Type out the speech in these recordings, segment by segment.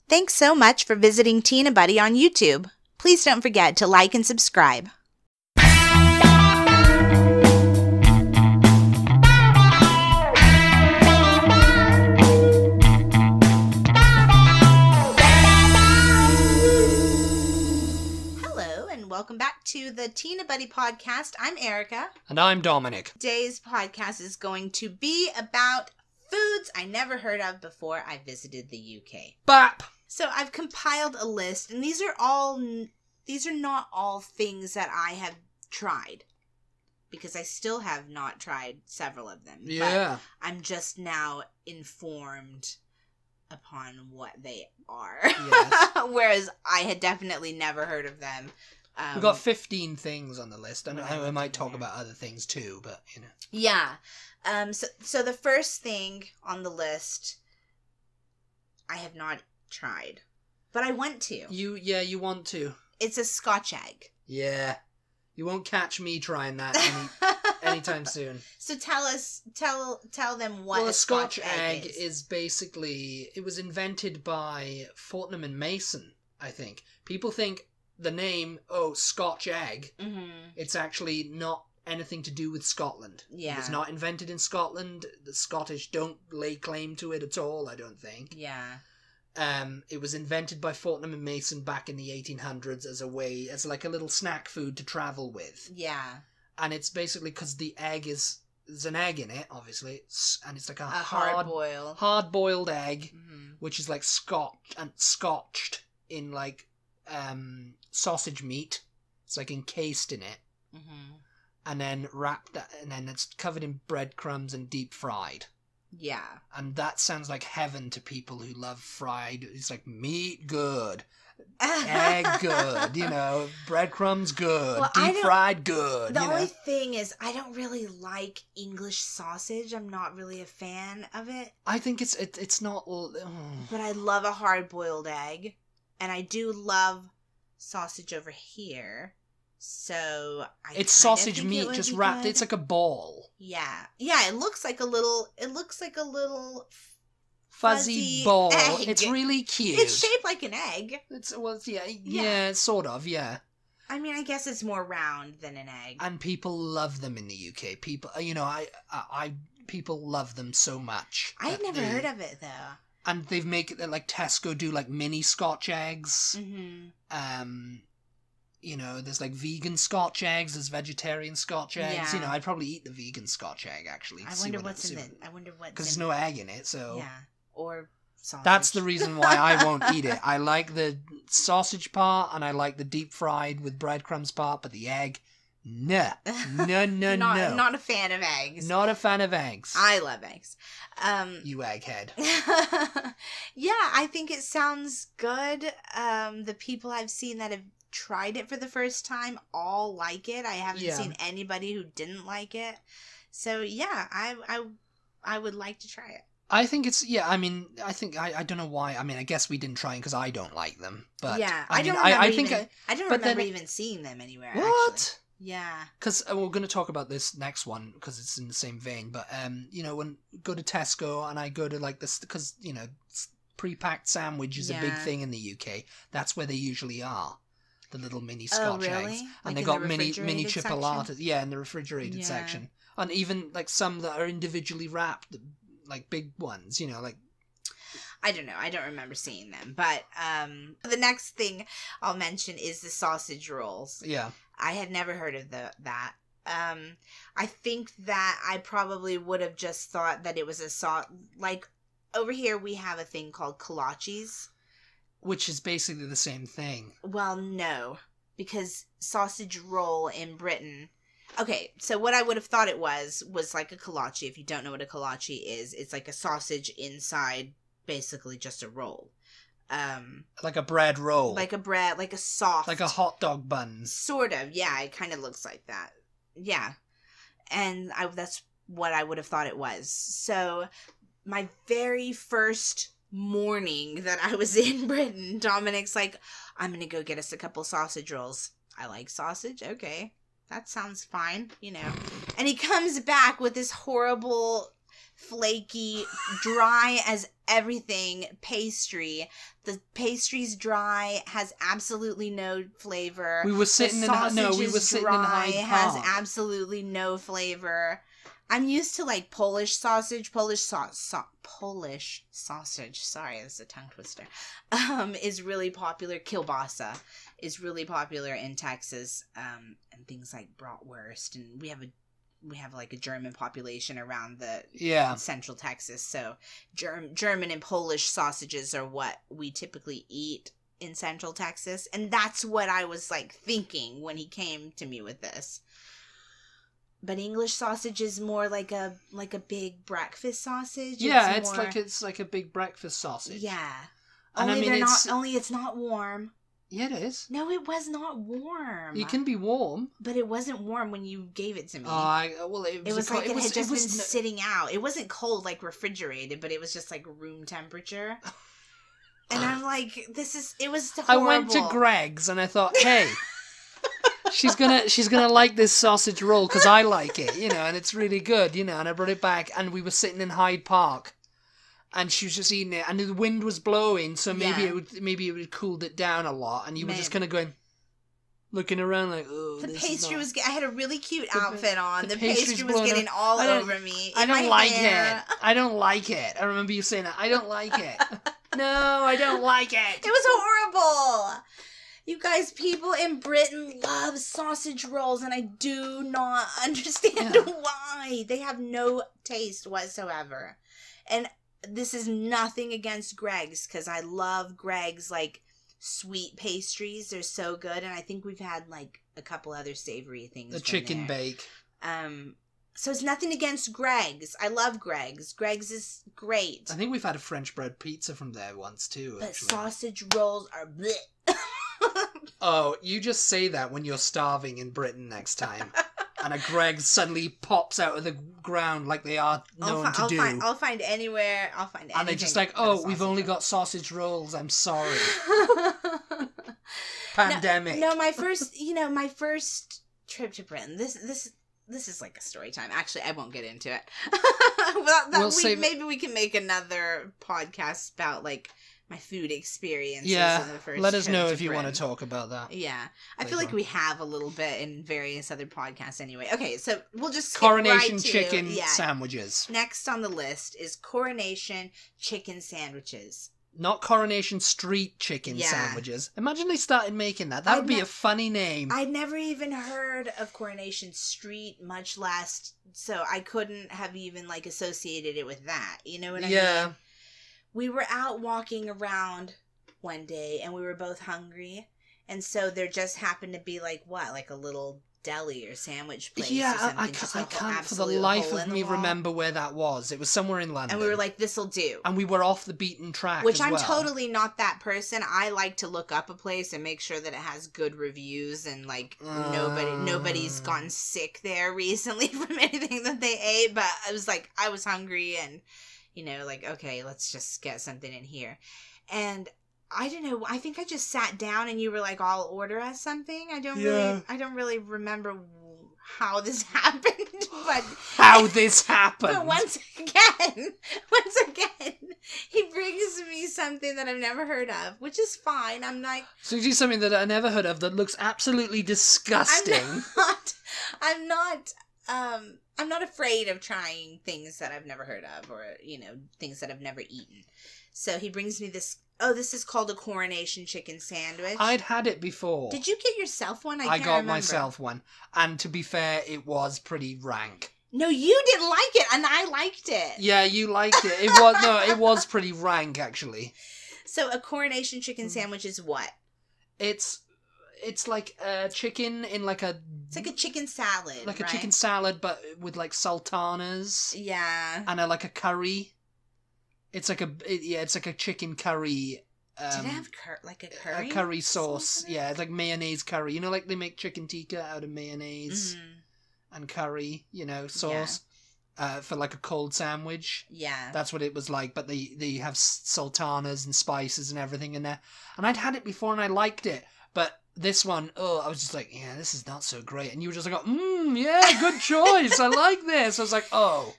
Thanks so much for visiting Tina Butty on YouTube. Please don't forget to like and subscribe. Hello and welcome back to the Tina Butty podcast. I'm Erica. And I'm Dominic. Today's podcast is going to be about foods I never heard of before I visited the UK. Bap! So I've compiled a list, and these are not all things that I have tried, because I still have not tried several of them. Yeah. But I'm just now informed upon what they are. Yes. Whereas I had definitely never heard of them. We've got 15 things on the list, and we might talk about other things too, but, you know. Yeah. So the first thing on the list, I have not tried, but I want to. You want to. It's a Scotch egg. Yeah. You won't catch me trying that anytime soon. So tell them what a Scotch egg is. is basically, it was invented by Fortnum and Mason, I think. People think the name, Scotch egg, it's actually not anything to do with Scotland. Yeah. It was not invented in Scotland. The Scottish don't lay claim to it at all, I don't think. Yeah. It was invented by Fortnum and Mason back in the 1800s as like a little snack food to travel with. Yeah. And it's basically because there's an egg in it, obviously, and it's like a hard-boiled egg, which is like scotched in like sausage meat. It's like encased in it, and then and then it's covered in breadcrumbs and deep fried. Yeah. And that sounds like heaven to people who love fried. It's like meat good, egg good, breadcrumbs good, deep fried good. The only thing is, I don't really like English sausage. I'm not really a fan of it. I think it's not. But I love a hard-boiled egg, and I do love sausage over here. So it's sausage meat just wrapped. Good. It's like a ball. Yeah. It looks like a little fuzzy ball. Egg. It's really cute. It's shaped like an egg. Sort of. Yeah. I mean, I guess it's more round than an egg. And people love them in the UK. People, people love them so much. I've never heard of it though. And they make it like Tesco do like mini Scotch eggs. There's like vegan Scotch eggs, there's vegetarian Scotch eggs. Yeah. I'd probably eat the vegan Scotch egg, actually. I wonder what's in it. Because there's no egg in it, so... Yeah, or sausage. That's the reason why I won't eat it. I like the sausage part, and I like the deep fried with breadcrumbs part, but the egg, no. Not a fan of eggs. Not a fan of eggs. I love eggs. You egghead. Yeah, I think it sounds good. The people I've seen that have tried it for the first time all like it. I haven't seen anybody who didn't like it. So yeah, I would like to try it. I think it's I don't know why. I mean, I guess we didn't try it because I don't like them. But yeah, I don't remember even seeing them anywhere. What? Actually. Yeah. Because we're going to talk about this next one because it's in the same vein. But when I go to Tesco and I go to like this, because pre-packed sandwich is a big thing in the UK. That's where they usually are. The little mini Scotch eggs. And they got mini chipolatas. Yeah, in the refrigerated section. And even like some that are individually wrapped, like big ones, I don't know. I don't remember seeing them. But the next thing I'll mention is the sausage rolls. Yeah. I had never heard of that. I think that I probably would have just thought that it was like over here we have a thing called kolaches. Which is basically the same thing. Well, no, because sausage roll in Britain. Okay, so what I would have thought it was like a kolache. If you don't know what a kolache is, it's like a sausage inside, basically just a roll. Like a bread roll. Like a soft. Like a hot dog bun. Sort of, yeah. It kind of looks like that. Yeah, and that's what I would have thought it was. So, my very first morning that I was in Britain, Dominic's like, I'm gonna go get us a couple sausage rolls. I like sausage, okay, that sounds fine, and he comes back with this horrible, flaky, dry as everything pastry. The pastry's dry, has absolutely no flavor. We were sitting in Hyde has Park. absolutely no flavor. I'm used to like Polish sausage. Polish sausage. Sorry, that's a tongue twister. Is really popular. Kielbasa is really popular in Texas. And things like bratwurst, and we have like a German population around the central Texas. So German and Polish sausages are what we typically eat in central Texas, and that's what I was like thinking when he came to me with this. But English sausage is more like a big breakfast sausage. Yeah, it's like a big breakfast sausage. Yeah. And only it's not warm. Yeah, it is. No, it was not warm. It can be warm. But it wasn't warm when you gave it to me. It was like it had just been sitting out. It wasn't cold, like refrigerated, but it was just like room temperature. And I'm like, it was horrible. I went to Greg's and I thought, hey, she's gonna like this sausage roll because I like it, and it's really good, and I brought it back and we were sitting in Hyde Park. And she was just eating it, and the wind was blowing, so maybe it would cooled it down a lot, and you were just kind of going, looking around like, oh, the pastry was. I had a really cute outfit on. The pastry was getting all over me. I don't like it. I don't like it. I remember you saying that. I don't like it. No, I don't like it. It was horrible. You guys, people in Britain love sausage rolls, and I do not understand why. They have no taste whatsoever, and. This is nothing against Greg's, because I love Greg's, like, sweet pastries. They're so good, and I think we've had, like, a couple other savory things. The chicken bake. So it's nothing against Greg's. I love Greg's. Greg's is great. I think we've had a French bread pizza from there once, too, but actually. Sausage rolls are bleh. Oh, you just say that when you're starving in Britain next time. And a Greg's suddenly pops out of the ground like they are known to do. I'll find anywhere. I'll find anything. And they're just like, oh, we've only got sausage rolls. I'm sorry. Pandemic. No, my first trip to Britain. This is like a story time. Actually, I won't get into it. Maybe we can make another podcast about like my food experiences. Yeah, in the first let us know if you Britain. want to talk about that. Yeah, I feel like we have a little bit in various other podcasts anyway. Okay, so we'll just skip Coronation right to, chicken sandwiches. Next on the list is Coronation chicken sandwiches. Not Coronation Street chicken sandwiches. Imagine they started making that. That would be a funny name. I'd never even heard of Coronation Street, much less, so I couldn't have even like associated it with that. You know what I mean? We were out walking around one day and we were both hungry. And so there just happened to be like a little deli or sandwich place. Yeah, or something, I can't for the life of me remember where that was. It was somewhere in London. And we were like, this'll do. And we were off the beaten track Which as well. I'm totally not that person. I like to look up a place and make sure that it has good reviews and like nobody's gotten sick there recently from anything that they ate. But I was hungry and okay, let's just get something in here. And I don't know, I think I just sat down and you were like, I'll order us something. I don't really remember how this happened, but But once again, he brings me something that I've never heard of, which is fine. I'm like, so you do something that I never heard of that looks absolutely disgusting. I'm not afraid of trying things that I've never heard of or, things that I've never eaten. So he brings me this. Oh, this is called a Coronation chicken sandwich. I'd had it before. Did you get yourself one? I got myself one. And to be fair, it was pretty rank. No, you didn't like it, and I liked it. Yeah, you liked it. It was pretty rank, actually. So a Coronation chicken sandwich is what? It's like a chicken in like a... It's like a chicken salad, Like a chicken salad, but with like sultanas. Yeah. And like a curry. It's like a chicken curry. Did it have a curry? A curry sauce. Yeah, it's like mayonnaise curry. Like they make chicken tikka out of mayonnaise and curry, sauce. For like a cold sandwich. Yeah. That's what it was like. But they have sultanas and spices and everything in there. And I'd had it before and I liked it. But this one, I was just like, yeah, this is not so great. And you were just like, yeah, good choice. I like this. I was like, oh.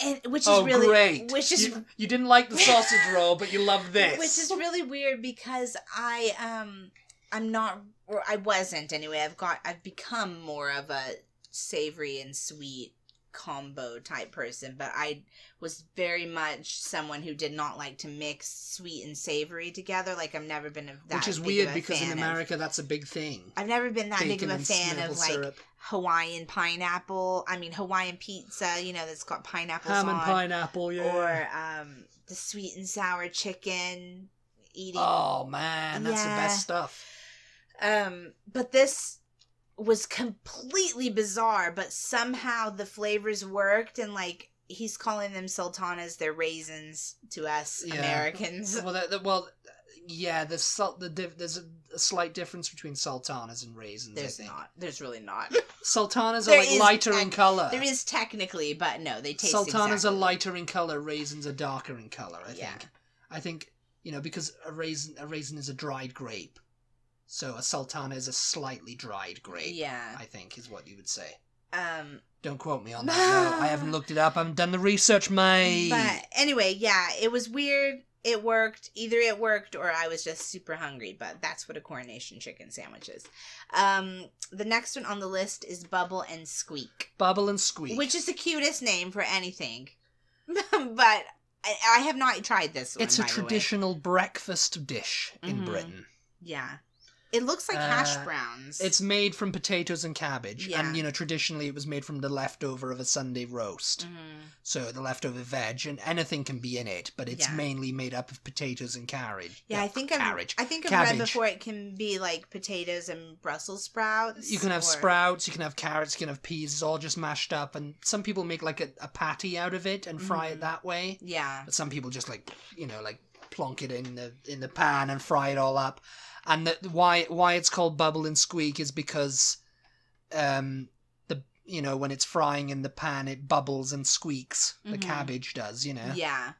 And which is really great. Which is you didn't like the sausage roll, but you love this. Which is really weird because I'm not, or I wasn't anyway. I've become more of a savory and sweet combo type person, but I was very much someone who did not like to mix sweet and savory together. Like I've never been that which is big weird of a because in fan America that's a big thing. I've never been that big Bacon of a and fan maple of like syrup. Hawaiian pineapple. I mean Hawaiian pizza, you know, that's got pineapples Ham and on, pineapple, yeah. or the sweet and sour chicken eating. Oh man, that's the best stuff. But this was completely bizarre, but somehow the flavors worked, and like he's calling them sultanas, they're raisins to us Americans. Well, yeah. There's a slight difference between sultanas and raisins. There's not. There's really not. Sultanas are like lighter in color. There is technically, but no, they taste. Sultanas are lighter in color. Raisins are darker in color. I think because a raisin is a dried grape. So a sultana is a slightly dried grape. Yeah. I think is what you would say. Don't quote me on that. No, I haven't looked it up. I haven't done the research, mate. But anyway, yeah, it was weird. It worked. Either it worked or I was just super hungry, but that's what a Coronation chicken sandwich is. The next one on the list is Bubble and Squeak. Bubble and Squeak. Which is the cutest name for anything. But I have not tried this one, It's a traditional breakfast dish in Britain. Yeah. It looks like hash browns. It's made from potatoes and cabbage. Yeah. And, traditionally it was made from the leftover of a Sunday roast. So the leftover veg, and anything can be in it, but it's mainly made up of potatoes and cabbage. Yeah, I think I've read before it can be like potatoes and Brussels sprouts. You can have sprouts, you can have carrots, you can have peas. It's all just mashed up, and some people make like a patty out of it and fry it that way. Yeah. But some people just like plonk it in the pan and fry it all up. And why it's called Bubble and Squeak is because, when it's frying in the pan, it bubbles and squeaks. The cabbage does, Yeah.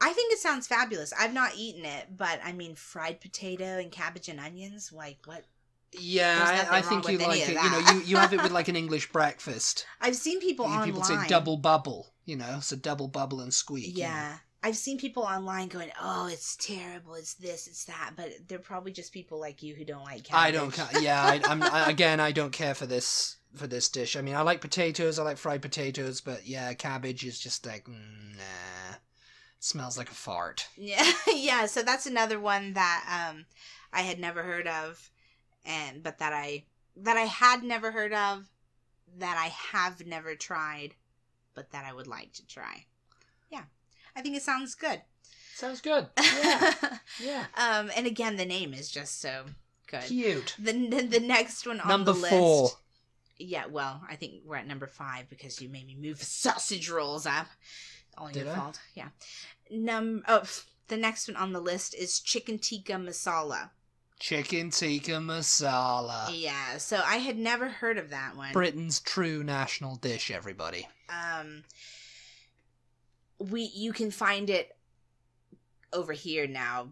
I think it sounds fabulous. I've not eaten it, but I mean, fried potato and cabbage and onions, like what? Yeah, I think you like it. You have it with like an English breakfast. I've seen people online. People say double bubble, so double bubble and squeak. Yeah. I've seen people online going, oh, it's terrible, it's this, it's that, but they're probably just people like you who don't like cabbage. I don't care for this dish. I mean, I like potatoes, I like fried potatoes, but yeah, cabbage is just like, nah. It smells like a fart. Yeah, so that's another one that I had never heard of, but that I had never heard of, that I have never tried, but that I would like to try. Yeah. I think it sounds good. Sounds good. Yeah. Yeah. And again, the name is just so good. Cute. The next one on the list. Number 4. Yeah, well, I think we're at number 5 because you made me move sausage rolls up. All your fault. Yeah. The next one on the list is chicken tikka masala. Chicken tikka masala. Yeah, so I had never heard of that one. Britain's true national dish, everybody. You can find it over here now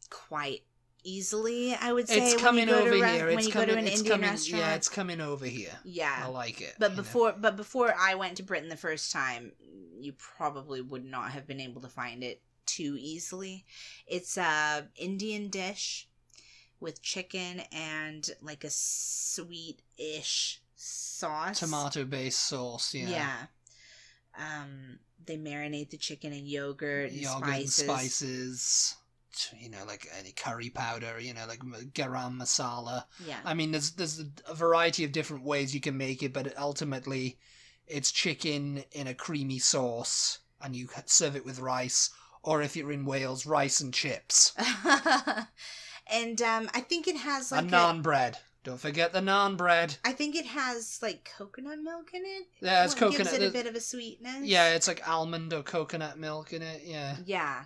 quite easily, I would say. It's coming over here. When you go to an Indian restaurant. Yeah, it's coming over here. Yeah. I like it. But before I went to Britain the first time, you probably would not have been able to find it too easily. It's a Indian dish with chicken and like a sweet-ish sauce. Tomato-based sauce, yeah. Yeah. They marinate the chicken in yogurt and spices. Like any curry powder, like garam masala. Yeah. I mean, there's a variety of different ways you can make it, but ultimately, it's chicken in a creamy sauce, and you serve it with rice, or if you're in Wales, rice and chips. And I think it has like a naan bread. Don't forget the naan bread. I think it has, like, coconut milk in it. Yeah, it's coconut. Gives it a bit of a sweetness. Yeah, it's like almond or coconut milk in it, yeah. Yeah.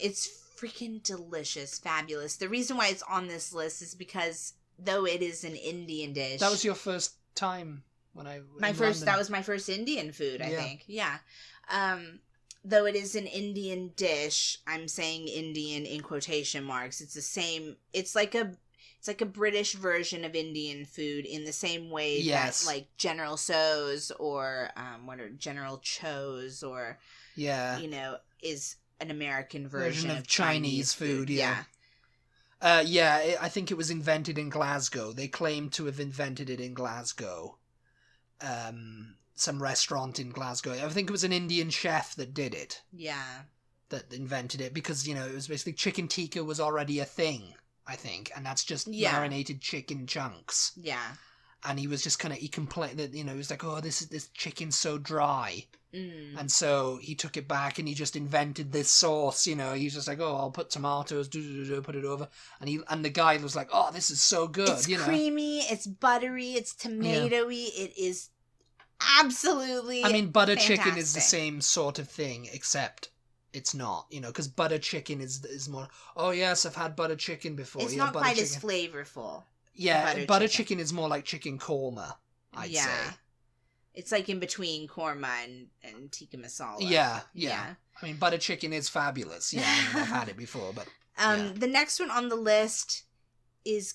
It's freaking delicious, fabulous. The reason why it's on this list is because, though it is an Indian dish... That was your first time when I... That was my first Indian food, I think. Yeah. Though it is an Indian dish, I'm saying Indian in quotation marks. It's the same... It's like It's like a British version of Indian food in the same way Yes. that like General Tso's or what are General Cho's or Yeah. is an American version of Chinese food. Yeah. I think it was invented in Glasgow. They claim to have invented it in Glasgow. Some restaurant in Glasgow. I think it was an Indian chef that did it. Yeah. That invented it because, it was basically chicken tikka was already a thing, I think. And that's just marinated chicken chunks. Yeah. And he was just he complained that, he was like, oh, this chicken's so dry. Mm. And so he took it back and he just invented this sauce, He's just like, oh, I'll put tomatoes, put it over. And the guy was like, oh, this is so good, It's creamy, it's buttery, it's tomatoey, it is absolutely butter fantastic. chicken is the same sort of thing, except it's not, because butter chicken is more, oh yes, I've had butter chicken before. It's not quite as flavorful. Yeah, butter chicken is more like chicken korma, I'd say. It's like in between korma and tikka masala. Yeah. Butter chicken is fabulous. Yeah, I've had it before, but... The next one on the list is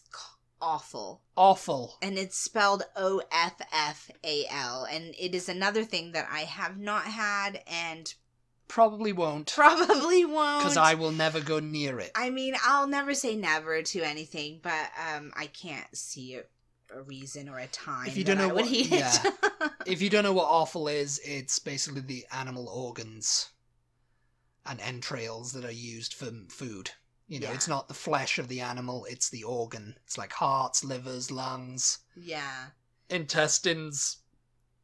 awful. Awful. And it's spelled Offal. And it is another thing that I have not had and... Probably won't. Because I will never go near it. I'll never say never to anything, but I can't see a reason or a time if you don't know I would eat it. If you don't know what offal is, it's basically the animal organs and entrails that are used for food. It's not the flesh of the animal, it's the organ. It's like hearts, livers, lungs. Yeah. Intestines,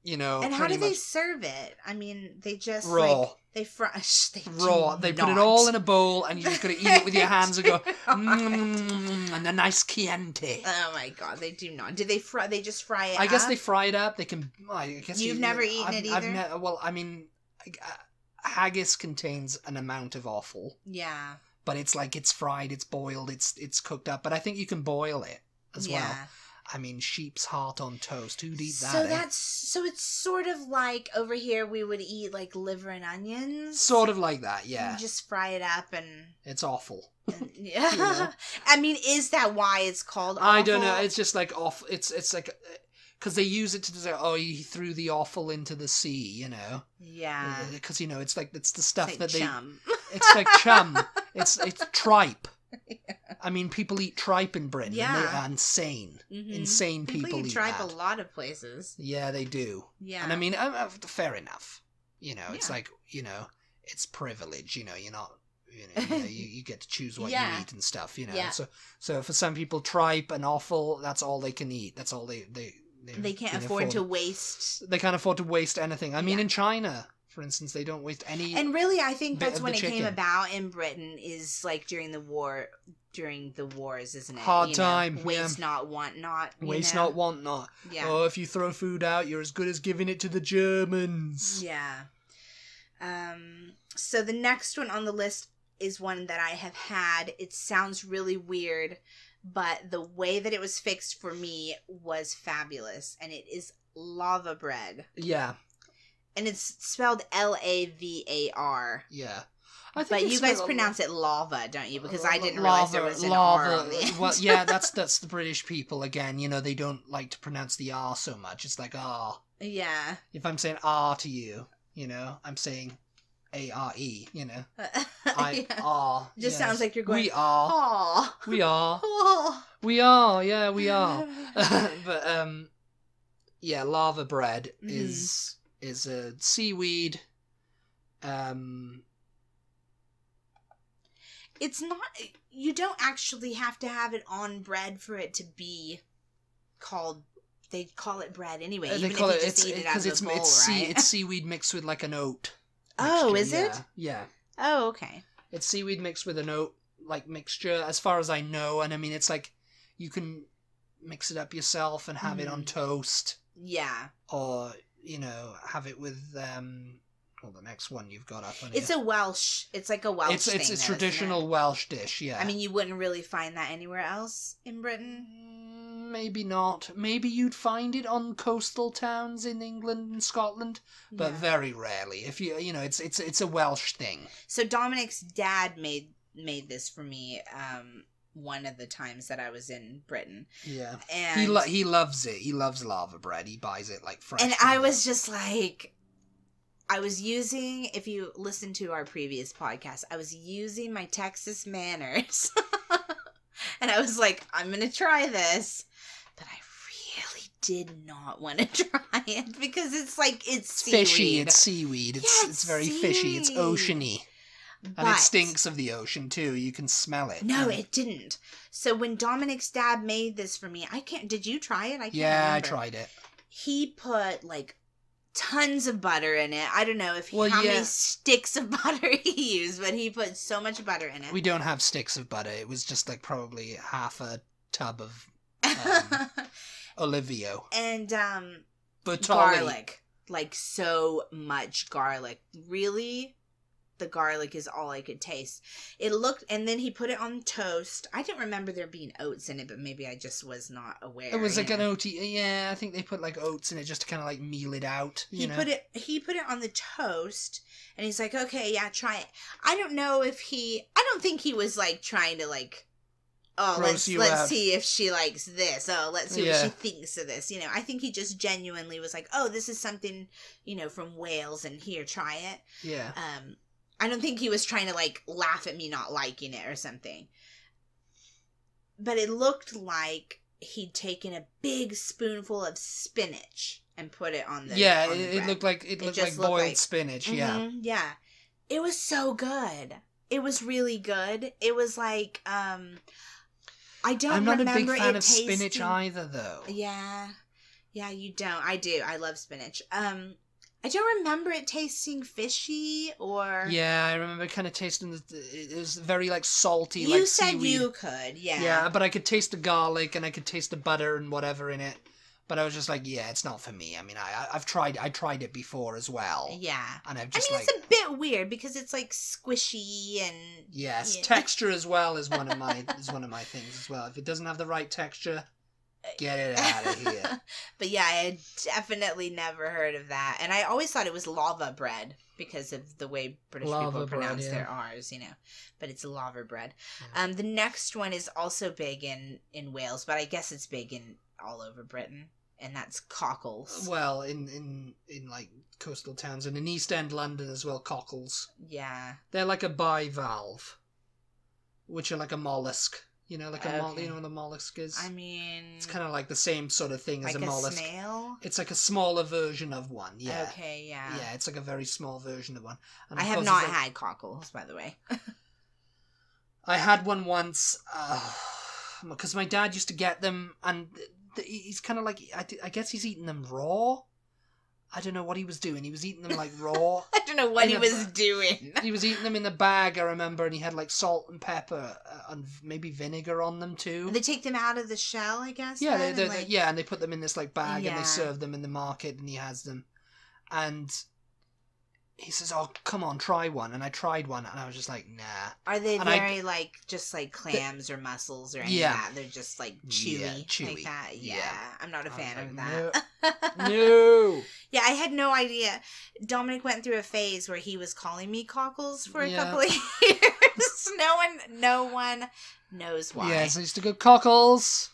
And how do they serve it? They just raw. They fry. Raw. They put it all in a bowl, and you just gotta eat it with your hands and go, and a nice Chianti. Oh my god, they do not. Do they fry? They just fry it. I guess they fry it up. They can. I guess you've never eaten it either. Haggis contains an amount of offal. Yeah. But it's fried, it's boiled, it's cooked up. But I think you can boil it as well. Sheep's heart on toast. Who'd eat that? So it's sort of like over here we would eat like liver and onions. Sort of like that, yeah. You just fry it up and... It's awful. Yeah. Is that why it's called awful? I don't know. It's just like awful. It's like... Because they use it to say, oh, he threw the offal into the sea, Yeah. Because, it's the stuff it's like that chum. It's like chum. It's tripe. Yeah. People eat tripe in Britain. Yeah. And they are insane. Mm-hmm. Insane people eat tripe that. a lot of places. Yeah, they do. Yeah. And fair enough. It's like, it's privilege, you're not... you get to choose what you eat and stuff, Yeah. So for some people, tripe and offal, that's all they can eat. That's all they can't afford to waste. They can't afford to waste anything. In China, for instance, they don't waste any. And really, I think that's when it came about in Britain. Is like during the wars, isn't it? Hard time. Waste not, want not. Waste not, want not. Yeah. Oh, if you throw food out, you're as good as giving it to the Germans. Yeah. So the next one on the list is one that I have had. It sounds really weird, but the way that it was fixed for me was fabulous, and it is lava bread. Yeah. And it's spelled Lavar. Yeah. But you guys pronounce it lava, don't you? Because I didn't realize there was an R on the end. Well, yeah, that's the British people again. They don't like to pronounce the R so much. It's like R. Yeah. If I'm saying R to you, I'm saying A-R-E, I-R. Just sounds like you're going, we are. Aw. We are. Aw. We are, yeah, we are. But, yeah, lava bread is a seaweed, It's not, you don't actually have to have it on bread for it to be called, they call it bread anyway, even if you just eat it out of the bowl, right? It's seaweed mixed with like an oat. Oh, is it? Yeah. Oh, okay. It's seaweed mixed with an oat, like, mixture, as far as I know, and it's like, you can mix it up yourself and have it on toast. Yeah. Or, have it with, the next one you've got up on It's a Welsh. It's like a Welsh thing. It's a traditional Welsh dish, yeah. You wouldn't really find that anywhere else in Britain? Maybe not. Maybe you'd find it on coastal towns in England and Scotland, but very rarely. If it's a Welsh thing. So Dominic's dad made this for me one of the times that I was in Britain. Yeah. And He loves it. He loves lava bread. He buys it like fresh. And I was just like, I was using, if you listen to our previous podcast, I was using my Texas manners. And I was like, I'm going to try this. But I really did not want to try it because it's like, it's seaweed. Fishy. It's seaweed. It's very seaweed. Fishy. It's oceany. And But it stinks of the ocean too. You can smell it. No, it didn't. So when Dominic's dad made this for me, did you try it? I can't remember. I tried it. He put like tons of butter in it. I don't know how many sticks of butter he used, but he put so much butter in it. We don't have sticks of butter. It was just like probably half a tub of Olivio. And Butty. garlic. Like so much garlic. Really? The garlic is all I could taste. It looked, and then he put it on toast. I didn't remember there being oats in it, but maybe I just was not aware. It was like an oaty. Yeah, I think they put like oats in it just to kind of like meal it out. He put it on the toast, and he's like, "Okay, yeah, try it." I don't think he was like trying to like, oh, let's see if she likes this. Oh, let's see what she thinks of this. You know, I think he just genuinely was like, "Oh, this is something, from Wales, and here, try it." Yeah. I don't think he was trying to, like, laugh at me not liking it or something. But it looked like he'd taken a big spoonful of spinach and put it on the it looked like boiled spinach, yeah. It was so good. It was really good. It was like, I'm not a big fan of spinach either, though. Yeah, you don't. I do. I love spinach. I don't remember it tasting fishy or... Yeah, I remember kind of tasting... It was very, like, salty, you like said seaweed. you could, yeah. Yeah, but I could taste the garlic and I could taste the butter and whatever in it. But I was just like, yeah, it's not for me. I mean, I tried it before as well. Yeah. And I've just it's a bit weird because it's, like, squishy and... Yes, texture as well is one of my things as well. If it doesn't have the right texture... Get it out of here. But yeah, I had definitely never heard of that. And I always thought it was lava bread because of the way British people pronounce their R's, But it's lava bread. Yeah. The next one is also big in Wales, but I guess it's big in all over Britain. And that's cockles. Well, in like coastal towns and in East End London as well, cockles. Yeah. They're like a bivalve, which are like a mollusk. Like a mollusk, what a mollusk is? I mean... It's kind of like the same sort of thing as a mollusk. Like a snail? It's like a smaller version of one, yeah. Okay, yeah. Yeah, it's like a very small version of one. And I have not had cockles, by the way. I had one once, because my dad used to get them, and he's kind of like, I guess he's eating them raw. I don't know what he was doing. He was eating them like raw. I don't know what he was doing. He was eating them in the bag, I remember, and he had like salt and pepper and maybe vinegar on them too. And they take them out of the shell, I guess. Yeah, and they put them in this like bag and they serve them in the market, and he has them. And he says, "Oh, come on, try one." And I tried one, and I was just like, "Nah." Are they like just like clams or mussels or anything like that? They're just like chewy like that. Yeah, I'm not a fan of that. No. Yeah, I had no idea. Dominic went through a phase where he was calling me cockles for a couple of years. No one knows why. Yes, I used to go cockles.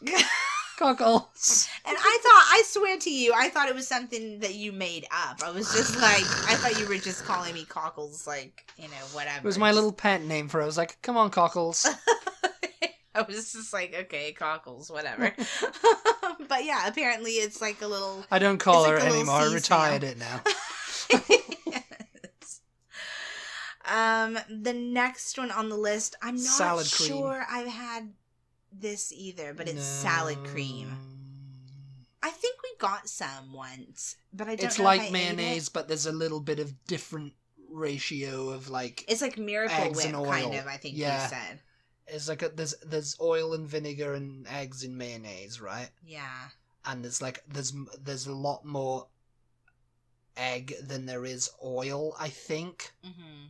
Cockles. And I swear to you, I thought it was something that you made up. I was just like, I thought you were just calling me cockles, like, whatever. It was my little pet name for it. I was like, come on, cockles. I was just like, okay, cockles, whatever. But yeah, apparently it's like a little... I don't call her anymore. I retired it now. The next one on the list, I'm not salad sure cream. I've had this either, but it's salad cream. I think we got some once, but I don't know. It's like mayonnaise, but there's a little bit of different ratio of like... It's like Miracle Whip, kind of, I think you said. It's like there's oil and vinegar and eggs in mayonnaise, right? Yeah. And there's a lot more egg than there is oil, I think. Mm-hmm.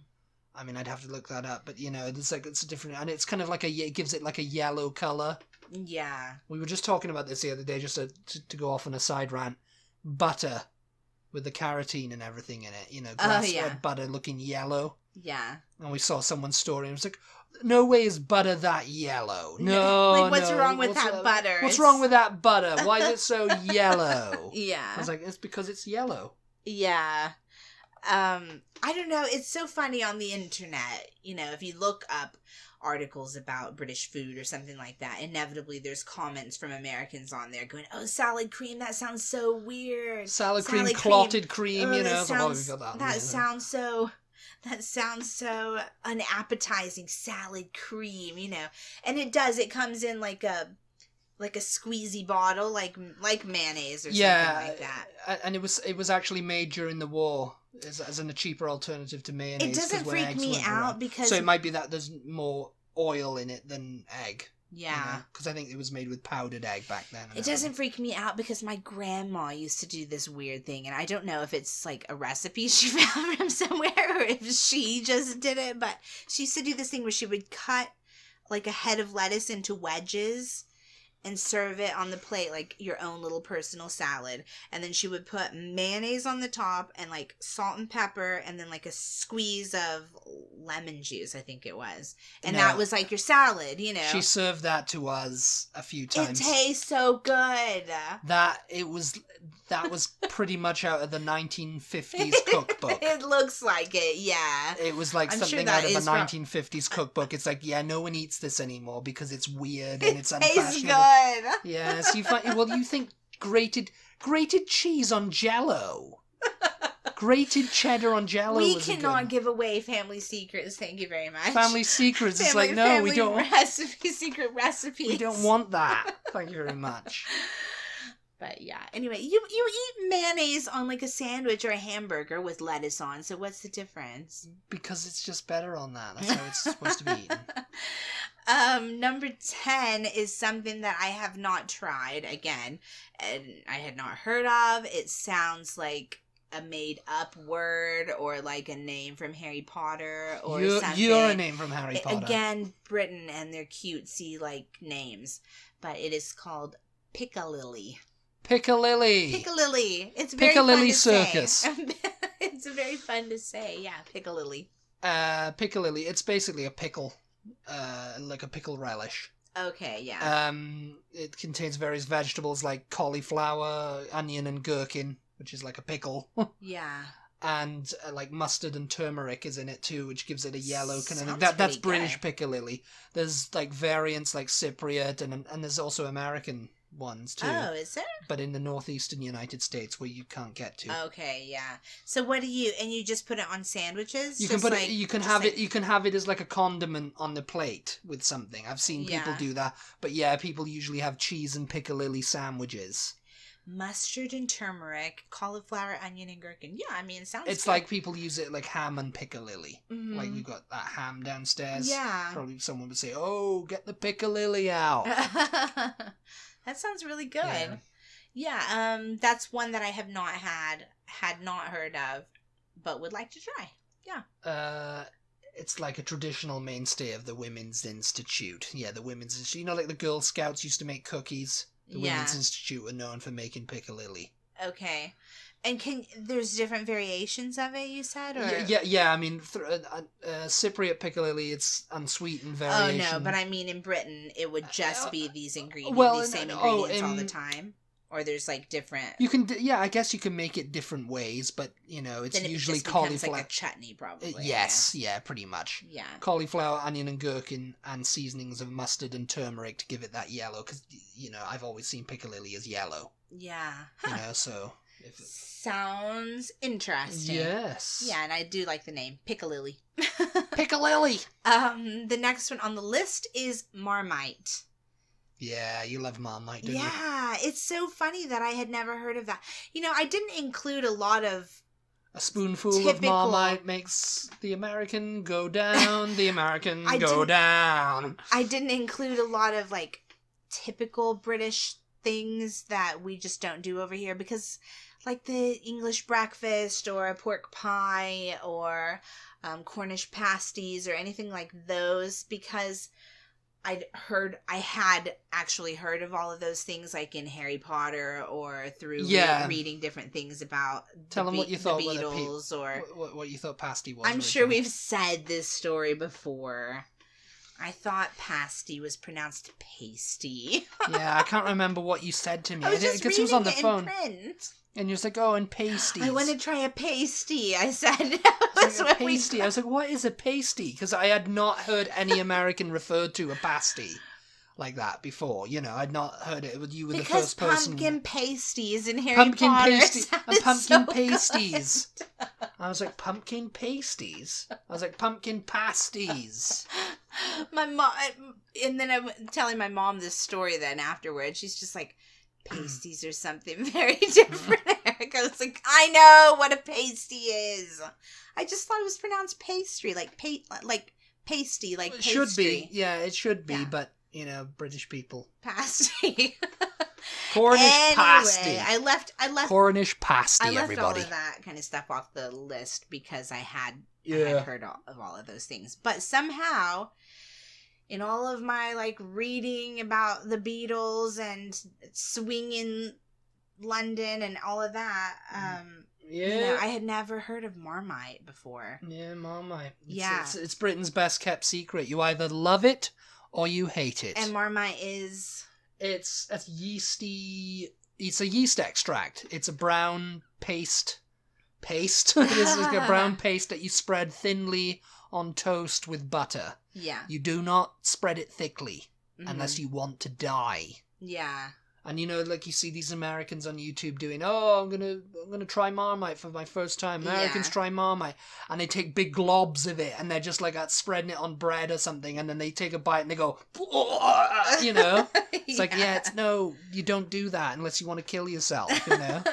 I mean, I'd have to look that up, but it's a different, and it's kind of like it gives it like a yellow color. Yeah. We were just talking about this the other day, just to go off on a side rant. Butter with the carotene and everything in it, grass-fed butter looking yellow. Yeah. And we saw someone's story and it was like, no way is butter that yellow. No, like, what's no. wrong with that butter? What's wrong with that butter? Why is it so yellow? Yeah. I was like, it's because it's yellow. Yeah. I don't know. It's so funny on the internet. You know, if you look up articles about British food or something like that, inevitably there's comments from Americans on there going, "Oh, salad cream, that sounds so weird. Salad cream, clotted cream, oh, you know." That sounds so unappetizing. Salad cream, you know. And it does. It comes in like a squeezy bottle, like mayonnaise or something like that. And it was actually made during the war as a cheaper alternative to mayonnaise. It doesn't freak me out because... So it might be that there's more oil in it than egg. Yeah. Because I think it was made with powdered egg back then. It doesn't freak me out because my grandma used to do this weird thing, and I don't know if it's like a recipe she found from somewhere or if she just did it, but she used to do this thing where she would cut like a head of lettuce into wedges and serve it on the plate like your own little personal salad. And then she would put mayonnaise on the top and like salt and pepper and then like a squeeze of lemon juice, I think it was. And that was like your salad, you know. She served that to us a few times. It tastes so good. That was pretty much out of the 1950s cookbook. It looks like it, yeah. It was like something out of a 1950s cookbook. It's like, yeah, no one eats this anymore because it's weird and it's unfashionable. Good. Yes, you think grated cheese on Jell-O, grated cheddar on Jell-O. We cannot give away family secrets. Thank you very much. Family secrets. It's like, no, we don't. Secret recipes. We don't want that. Thank you very much. But yeah, anyway, you eat mayonnaise on like a sandwich or a hamburger with lettuce on. So what's the difference? Because it's just better on that. That's how it's supposed to be eaten. Number 10 is something that I have not tried again, and I had not heard of. It sounds like a made up word or like a name from Harry Potter or something. You're a name from Harry Potter. Again, Britain and their cutesy like names, but it is called Piccalilli. Piccalilli. Piccalilli. It's very Piccalilli fun to Circus. Say. It's very fun to say. Yeah, Piccalilli. Piccalilli. It's basically a pickle. Like a pickle relish. Okay, yeah. It contains various vegetables like cauliflower, onion, and gherkin, which is like a pickle. Yeah. And like mustard and turmeric is in it too, which gives it a yellow kind of thing. That's British Piccalilli. There's like variants like Cypriot, and there's also American ones too. Oh, is there? But in the northeastern United States where you can't get to. Okay, yeah. So what do you just put it on sandwiches? You can put it. You can have it as like a condiment on the plate with something. I've seen people do that, but yeah, people usually have cheese and piccalilli sandwiches. Mustard and turmeric, cauliflower, onion, and gherkin. Yeah, I mean, it sounds. It's good. Like people use it like ham and piccalilli. Mm-hmm. Like we've got that ham downstairs. Yeah. Probably someone would say, "Oh, get the piccalilli out." That sounds really good. Yeah, that's one that I have not had not heard of, but would like to try. Yeah. It's like a traditional mainstay of the Women's Institute. Yeah, the Women's Institute. You know, like the Girl Scouts used to make cookies. The Women's Institute were known for making piccalilli. Okay. And there's different variations of it, you said? Or? Yeah. I mean, Cypriot piccalilli, it's unsweetened variation. Oh, no, but I mean in Britain, it would just be these ingredients, these same ingredients all the time? Or there's like different... You can, I guess you can make it different ways, but, you know, it's then usually cauliflower. Then like a chutney, probably. Yes, pretty much. Yeah. Cauliflower, onion and gherkin, and seasonings of mustard and turmeric to give it that yellow, because, you know, I've always seen piccalilli as yellow. Yeah. Huh. You know, so... Sounds interesting. Yes. Yeah, and I do like the name, Piccalilli. Piccalilli! The next one on the list is Marmite. Yeah, you love Marmite, don't you? Yeah, it's so funny that I had never heard of that. You know, I didn't include a lot of... A spoonful of Marmite makes the American go down, the American go down. I didn't include a lot of, like, typical British things that we just don't do over here because... Like the English breakfast or a pork pie or Cornish pasties or anything like those, because I had actually heard of all of those things like in Harry Potter or through reading different things about what you thought the Beatles or what you thought pasty was. I'm sure we've said this story before. I thought pasty was pronounced pasty. Yeah, I can't remember what you said to me. I was just Because it was on the phone. in print. And you're just like, oh, and pasties. I want to try a pasty, I said. It's like a pasty. I was like, what is a pasty? Because I had not heard any American referred to a pasty like that before. You know, I'd not heard it. You were the first person. Pumpkin pasties in Harry pumpkin Potter. And pumpkin so pasties. I was like, pumpkin pasties? I was like, pumpkin pasties. My mom, and then I'm telling my mom this story then afterwards. She's just like, pasties or something very different. Eric. I was like, I know what a pasty is. I just thought it was pronounced pastry, like pasty, like pastry. It should be. Yeah, it should be, Yeah. but, you know, British people. Pasty. Cornish anyway, pasty. I left Cornish pasty, I left everybody. all of that kind of stuff off the list because I had Yeah. heard of all of those things. But somehow, in all of my like reading about the Beatles and swinging London and all of that, Yeah. you know, I had never heard of Marmite before. Yeah, Marmite. Yeah. It's Britain's best kept secret. You either love it or you hate it. And Marmite is... It's a yeasty... It's a yeast extract. It's a brown paste. Paste? It's like a brown paste that you spread thinly on toast with butter. Yeah. You do not spread it thickly unless you want to die. Yeah. And you know, like you see these Americans on YouTube doing, oh, I'm gonna try Marmite for my first time. Americans try Marmite, and they take big globs of it, and they're just like spreading it on bread or something, and then they take a bite and they go, you know, it's like, no, you don't do that unless you want to kill yourself, you know.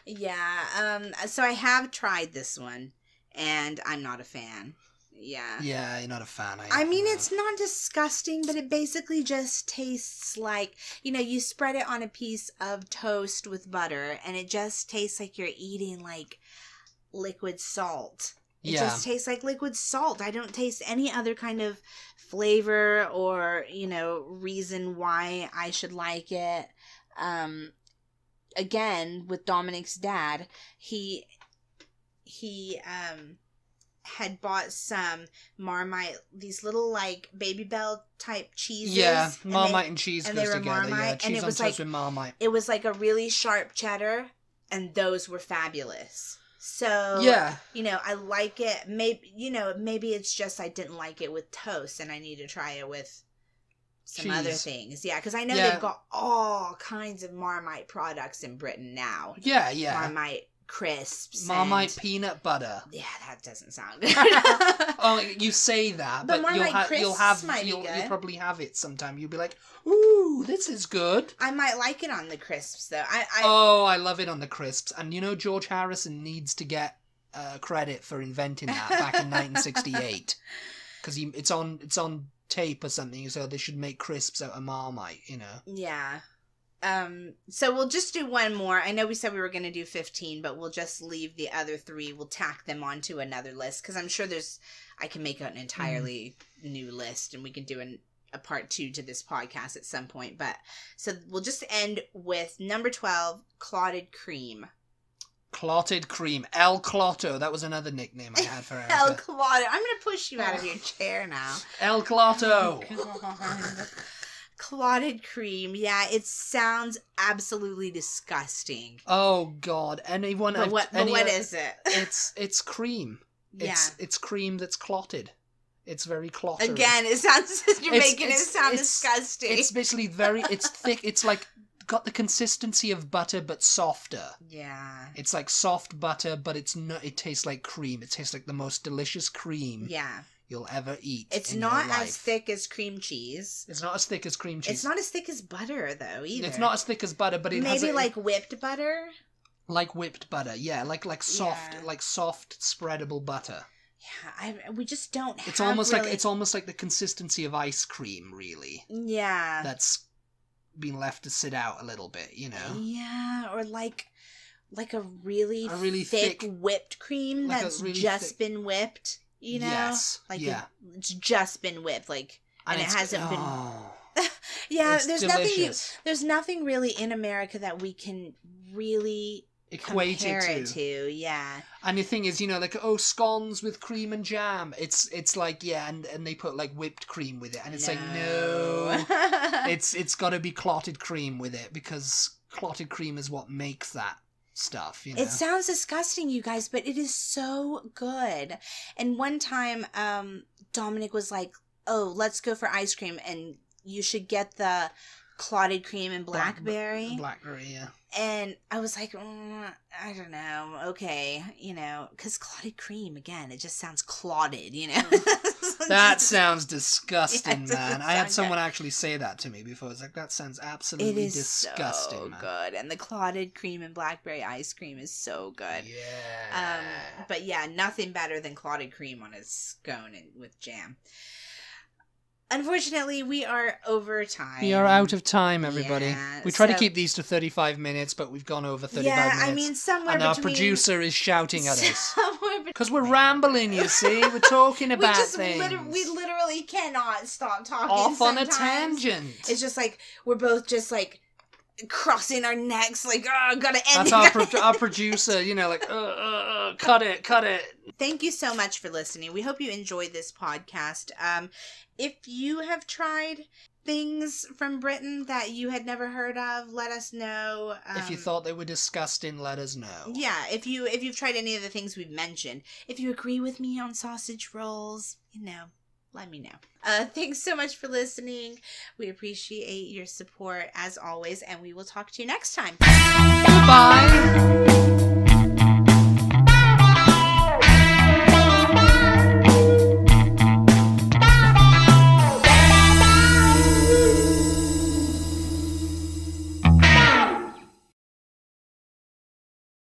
Yeah. So I have tried this one, and I'm not a fan. Yeah. Yeah, you're not a fan. I mean, it's not disgusting, but it basically just tastes like, you know, you spread it on a piece of toast with butter, and it just tastes like you're eating, like, liquid salt. It just tastes like liquid salt. I don't taste any other kind of flavor or, you know, reason why I should like it. Again, with Dominic's dad, he had bought some Marmite, these little like Baby Bell type cheeses. Yeah, Marmite and cheese goes together. Marmite, Yeah, cheese and it on was toast like with Marmite. it was like a really sharp cheddar, and those were fabulous. So yeah, you know, I like it. Maybe it's just I didn't like it with toast, and I need to try it with some other things. Yeah, because I know they've got all kinds of Marmite products in Britain now. Yeah, yeah. Marmite crisps, Marmite peanut butter. Yeah, that doesn't sound good. Oh, you say that, but you'll probably have it sometime. You'll be like, "Ooh, this is good." I might like it on the crisps, though. I love it on the crisps, and you know George Harrison needs to get credit for inventing that back in 1968, because it's on tape or something. So they should make crisps out of Marmite, you know. Yeah. So we'll just do one more. I know we said we were going to do 15, but we'll just leave the other 3. We'll tack them onto another list, because I'm sure I can make an entirely new list, and we can do a part 2 to this podcast at some point. But so we'll just end with number 12, clotted cream. Clotted cream. El Clotto. That was another nickname I had for Erica. El Clotto. I'm going to push you out of your chair now. El Clotto. God. Clotted cream. Yeah, it sounds absolutely disgusting. Oh God! Anyone? But what is it? It's cream. Yeah, it's cream that's clotted. It's very clottery. Again, it sounds you're making it sound disgusting. It's basically it's thick. It's like got the consistency of butter but softer. Yeah. It's like soft butter, but it tastes like cream. It tastes like the most delicious cream. Yeah. You'll ever eat. It's not as thick as cream cheese. It's not as thick as cream cheese. It's not as thick as butter though either. It's not as thick as butter, but it has like whipped butter. Like whipped butter, yeah, like soft spreadable butter. Yeah, we just don't have. It's almost like the consistency of ice cream, really. Yeah. That's been left to sit out a little bit, you know. Yeah, or like a really thick whipped cream that's just been whipped. You know, yes, it's just been whipped, and it hasn't been. Yeah, there's nothing really in America that we can really equate compare it it to. Yeah. And the thing is, you know, like, oh, scones with cream and jam. It's like, yeah, and they put like whipped cream with it, and it's like, no, it's got to be clotted cream with it, because clotted cream is what makes that stuff, you know. It sounds disgusting, you guys, but it is so good. And one time, Dominic was like, "Oh, let's go for ice cream, and you should get the clotted cream and blackberry." Blackberry, yeah. And I was like, I don't know, okay, you know, because clotted cream, again, it just sounds clotted, you know. That sounds disgusting, Yeah, man. I had someone actually say that to me before. I was like, that sounds absolutely disgusting, so man. good. And the clotted cream and blackberry ice cream is so good. Yeah. But yeah, nothing better than clotted cream on a scone and with jam. Unfortunately, we are over time. We are out of time, everybody. Yeah, we try to keep these to 35 minutes, but we've gone over 35 minutes. Yeah, I mean, somewhere and between... our producer is shouting at us. Because Because we're rambling, you see. We're talking about things. We literally cannot stop talking Off sometimes. on a tangent. It's just like, we're both just like, crossing our necks, like, oh, gotta end That's it. our producer, you know, like, cut it. Thank you so much for listening. We hope you enjoyed this podcast. If you have tried things from Britain that you had never heard of, let us know. If you thought they were disgusting, let us know. Yeah, if you've tried any of the things we've mentioned. If you agree with me on sausage rolls, you know, let me know. Thanks so much for listening. We appreciate your support as always, and we will talk to you next time. Bye.